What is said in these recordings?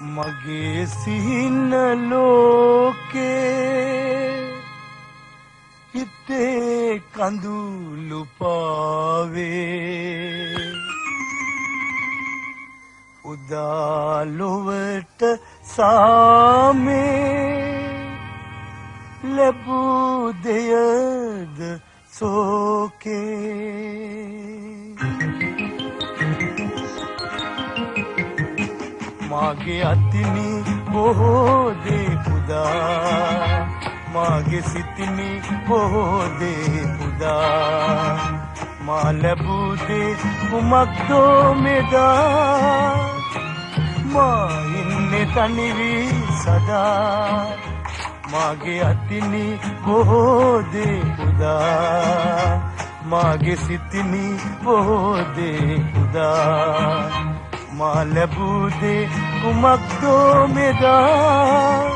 මගේ සිහින ලෝකේ හිතේ කඳුළු පාවේ උදා ලොවට සාමේ ලැබූ දෙයද සෝකේ මාගේ අතිනි බොහෝ දේ පුදා මාගේ සිතිනි බොහෝ දේ පුදා මා ලැබූ දේ කුමක්දෝ මෙදා මා ඉන්නේ තනි වී සදා මාගේ අතිනි බොහෝ දේ පුදා මාගේ සිතිනි බොහෝ දේ පුදා මා ලැබූ දේ කුමක්දෝ මෙදා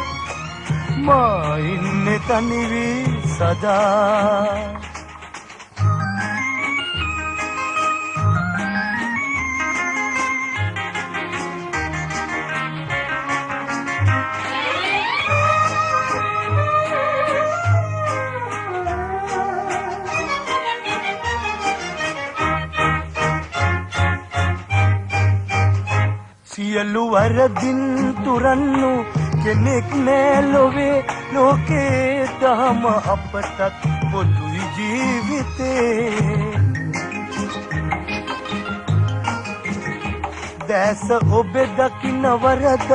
මා ඉන්නේ තනි වී සදා සියලු වරදින් තුරන්නු කෙනෙක් නෑ ලොවේ ලෝකේ දහම අපටත් පොදුයි ජීවිතේ දැස ඔබ දකින්න වරදක්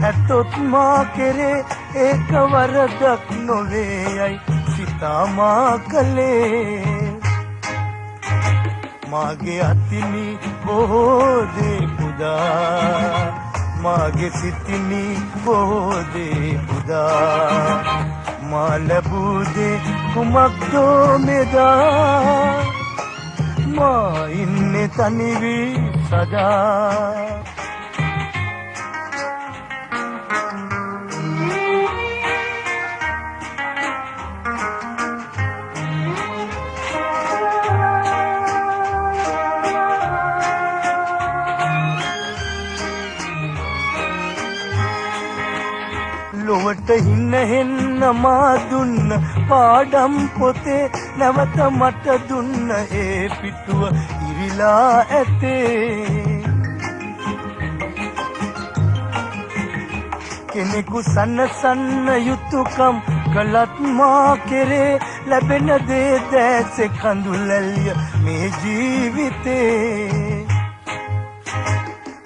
ඇතොත් මා කෙරේ ඒක වරදක් නොවේ යයි සිතා මා කලේ මාගේ අතිනි බොහෝ දේ පුදා මාගේ සිතිනි බොහෝ දේ පුදා මා ලැබූ දේ කුමක්දෝ මෙදා මා ඉන්නේ තනි වී සදා ලොවට හින්න හෙන්න මා දුන්න පාඩම් පොතේ නැවත මට දුන්න ඒ පිටුව ඉරිලා ඇතේ කෙනෙකු සන්නසන්න යුතුයකම් කළත් මා කෙරේ ලැබෙන දේ දැසේ කඳුලැල්ය මේ ජීවිතේ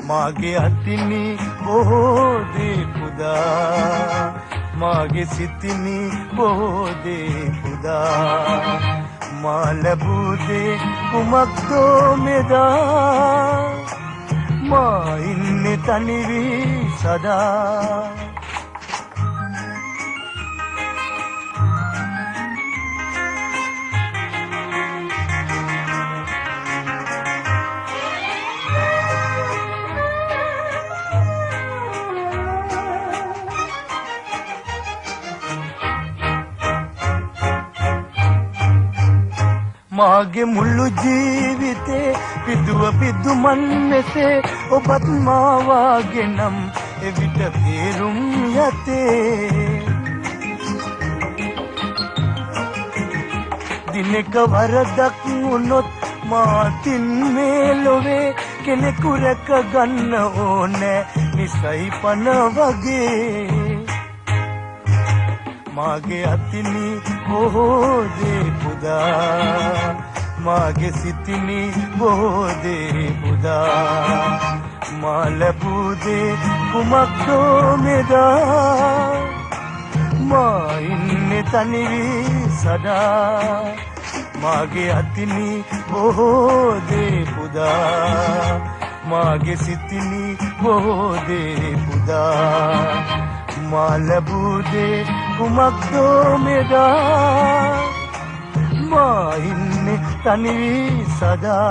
මාගේ අතිනි බොහෝ දේ පුදා මාගේ සිතිනි බොහෝ දේ පුදා මා ලැබූ දේ කුමක්දෝ මෙදා මා ඉන්නේ තනි වී සදා මාගේ මුළු ජීවිතේ පිදුව පිදුමන් මෙසේ ඔබත් මා වාගේ නම් එවිට තේරුම් යතේ දිනක වරදක් වුණොත් මාතින් මේ ලොවේ කෙනෙකු රැක ගන්න ඕනේ නිසයි පන වගේ මාගේ අතිනි බොහෝ දේ පුදා මාගේ සිතිනි බොහෝ දේ පුදා මා ලැබූ දේ කුමක්දෝ මෙදා මා ඉන්නේ තනි වී සදා මාගේ අතිනි බොහෝ දේ පුදා මාගේ සිතිනි බොහෝ දේ පුදා මා ලැබූ දේ කුමක්දෝ මෙදා මා ඉන්නේ තනි වී සදා